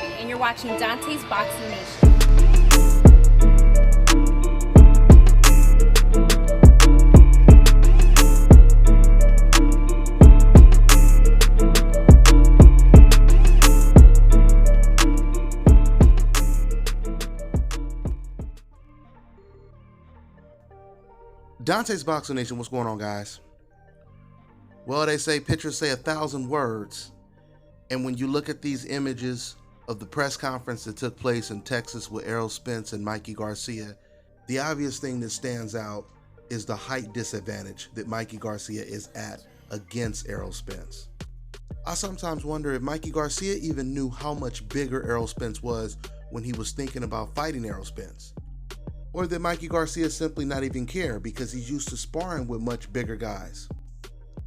Bobby, and you're watching Dante's Boxing Nation. Dante's Boxing Nation, what's going on, guys? Well, they say pictures say 1,000 words. And when you look at these images of the press conference that took place in Texas with Errol Spence and Mikey Garcia, the obvious thing that stands out is the height disadvantage that Mikey Garcia is at against Errol Spence. I sometimes wonder if Mikey Garcia even knew how much bigger Errol Spence was when he was thinking about fighting Errol Spence. Or that Mikey Garcia simply not even care because he's used to sparring with much bigger guys.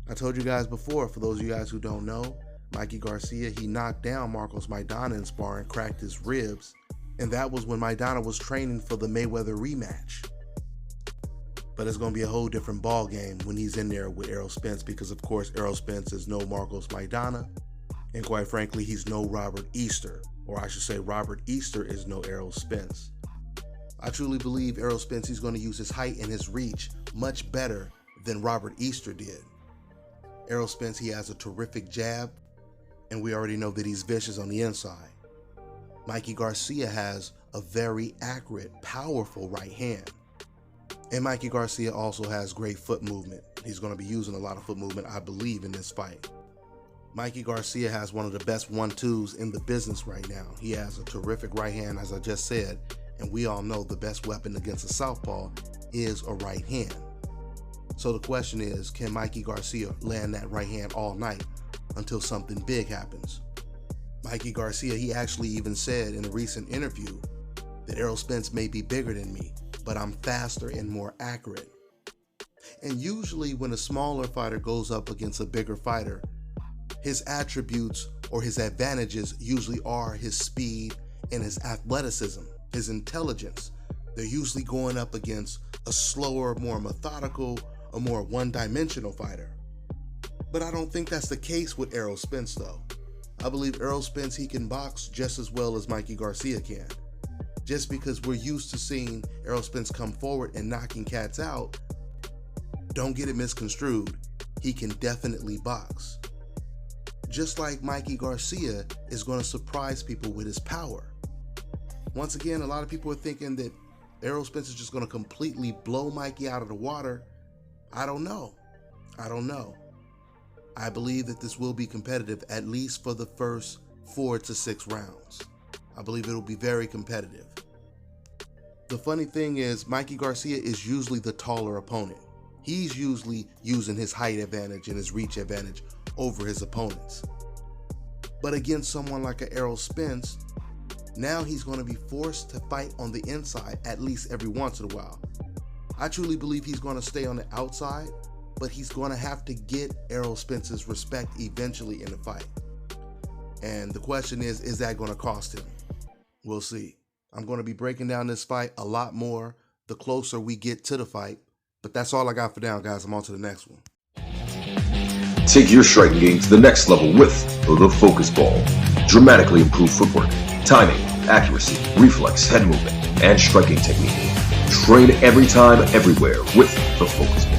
I told you guys before, for those of you guys who don't know, Mikey Garcia, he knocked down Marcos Maidana in sparring, cracked his ribs, and that was when Maidana was training for the Mayweather rematch. But it's going to be a whole different ball game when he's in there with Errol Spence because, of course, Errol Spence is no Marcos Maidana, and quite frankly, he's no Robert Easter, or I should say Robert Easter is no Errol Spence. I truly believe Errol Spence, he's going to use his height and his reach much better than Robert Easter did. Errol Spence, he has a terrific jab, and we already know that he's vicious on the inside. Mikey Garcia has a very accurate, powerful right hand. And Mikey Garcia also has great foot movement. He's going to be using a lot of foot movement, I believe, in this fight. Mikey Garcia has one of the best 1-2s in the business right now. He has a terrific right hand, as I just said. And we all know the best weapon against a southpaw is a right hand. So the question is, can Mikey Garcia land that right hand all night until something big happens? Mikey Garcia, he actually even said in a recent interview that Errol Spence may be bigger than me, but I'm faster and more accurate. And usually when a smaller fighter goes up against a bigger fighter, his attributes or his advantages usually are his speed and his athleticism. His intelligence. They're usually going up against a slower, more methodical, a more one-dimensional fighter. But I don't think that's the case with Errol Spence, though. I believe Errol Spence, he can box just as well as Mikey Garcia can. Just because we're used to seeing Errol Spence come forward and knocking cats out, don't get it misconstrued. He can definitely box. Just like Mikey Garcia is going to surprise people with his power. Once again, a lot of people are thinking that Errol Spence is just going to completely blow Mikey out of the water. I don't know. I believe that this will be competitive, at least for the first 4 to 6 rounds. I believe it'll be very competitive. The funny thing is, Mikey Garcia is usually the taller opponent. He's usually using his height advantage and his reach advantage over his opponents. But against someone like an Errol Spence, now he's going to be forced to fight on the inside at least every once in a while. I truly believe he's going to stay on the outside, but he's going to have to get Errol Spence's respect eventually in the fight. And the question is that going to cost him? We'll see. I'm going to be breaking down this fight a lot more the closer we get to the fight. But that's all I got for now, guys. I'm on to the next one. Take your striking game to the next level with the Focus Ball. Dramatically improved footwork, timing, accuracy, reflex, head movement, and striking technique. Train every time, everywhere with the Focus Ball.